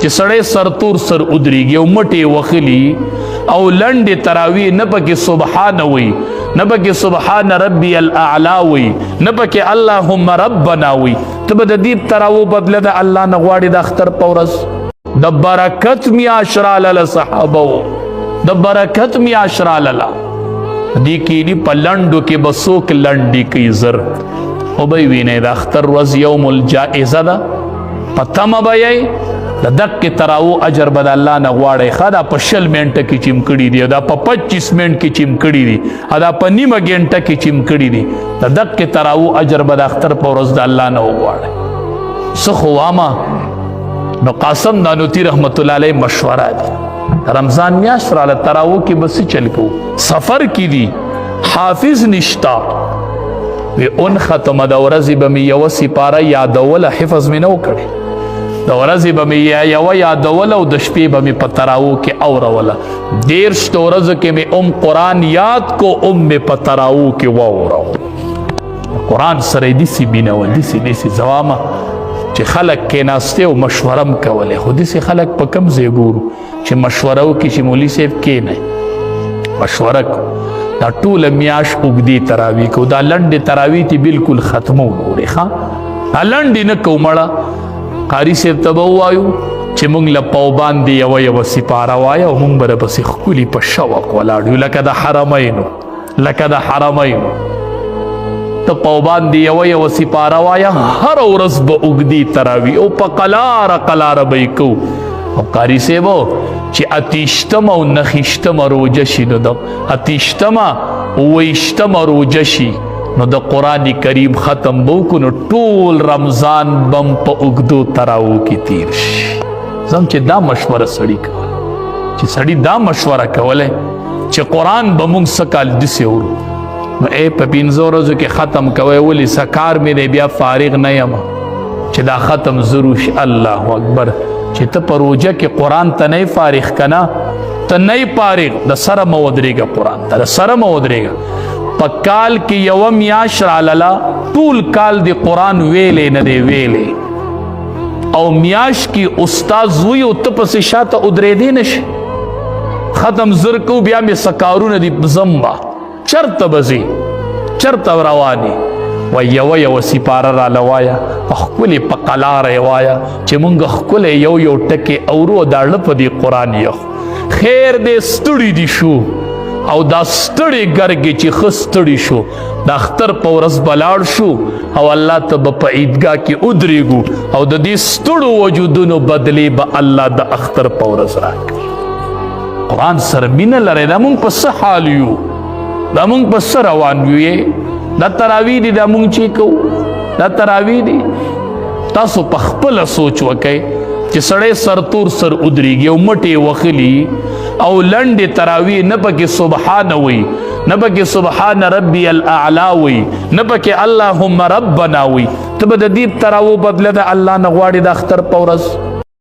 چې سړی سرتور سر ادریږي او مټې وخلي او لنډې تراوی نه پکې سبحان وي نه پکې سبحان ربي الاعلى وي نه پکې اللهم ربنا وي ته به د دې تراو بدله د الله نه غواړې د اختر په ورځ د برکت میاشت راله صحابه د برکت میاشت راله دې کېدي په لنډو کې به څوک لنډې کوي زر خو به یې وینئ د اختر ورځ یوم الجائزه ده په تمه به یې د دقې تراو اجر به د الله نه غواړئ ښه دا په 20 منټه کې چې م کړي دي دا په 25 منټ کې چې م کړي دي دا په نیمه ګنټه کې چې م کړي دي د دقې تراو اجر به د اختر په ورځ د الله نه وغواړئ څه خو وامه نو قاسم نانوتي رحمت الله علیه مشوره دي رمضان میاشت راله تراو کې به څه چل کوو سفر کې دي حافظ نشتا وی اون ختمه د ورځې به مې یوه سپاره یادوله حفظ مې نه و کړی د ورځې به مې یوه یادوله او د شپې به مې په تراو کې اوروله 13 ورځو کې مې قرآن یاد کو مې په تراو کې واورو قرآن سره یې داسې مینه وه داسې زوامه چې خلک کېناسته او مشوره م کولې خو داسې خلک په کوم ځای ګورو چې مشوره وکړي چې مولي صاحب کېنئ مشوره کو دا ټوله میاشت اوږدې تراوی کو دا لنډې تراوی تی بالکل ختمو ګورې ښه دا لنډې نه کو مړه قاري صاحب ته به ووایو چې موږ له پاو باندې یوه سپاره وایه او موږ به راپسې ښکلي په شوق ولاړ یو لکه د حرمینو ته پاو باندې یوه سپاره وایه هره ورځ به اوږدې تراوی او په قلاره به یې کوو او قاري صاحب چې اتیشتمه او نخیشتمه روجه شي نو د اتیشتمه اوویشتمه روجه شي نو د قرآن کریم ختم بوکو نو ټول رمضان بم په اوږدو تراو کې تیر شي زم چې دا مشوره سړي کوله چې سړي دا مشوره کوله چې قرآن به موږ څه کال داسې ورو نو په 15 ورځو کې ختم کوئ ولې سکار مې دی بیا فارغ نه یم چې دا ختم ضرور شي الله اکبر چې ته په روجه کې قرآن ته نه فارغ کنه ته نه فارغ د سره مه ودرېږه قرآن ته د سره مه ودرېږه په کال کې یوه میاشت راله ټول کال د قرآن ویلې نه دی ویلې او میاشت کې استاد وي او ته پسې شاته ودرېدې نه شي ختم زر کو بیا مې سکارونه دي زمبا چرته به ځي چرته روانې و یوه سپاره راله وایه ښکلې په قلاره یې وایه چې مونږ ښکلی یو ټکې اورو دا ړه په دې قرآن یخ خیر دې ستړي دي شو او دا ستړي ګرګې چې ښه ستړي شو د اختر په ورځ به لاړ شو او الله ته به په عیدګاه کې ودرېږو او د دې ستړو وجودونو بدلې به الله د اختر په ورځ راکړي قرآن سره مینه لرئ دا مونږ په څه حال یو دا مونږ په څه روان یو دا تراوی دي دا مونږ چې کوو دا تراوی دي تاسو په خپله سوچ وکئ چې سړی سرتور سر ادریږي او مټې وخلي او لنډې تراوی نه پکې سبحان وي نه پکې سبحان ربي الاعلى وي نه پکې اللهم ربنا وي ته به د دې تراو بدله د الله نه غواړې د اختر په ورځ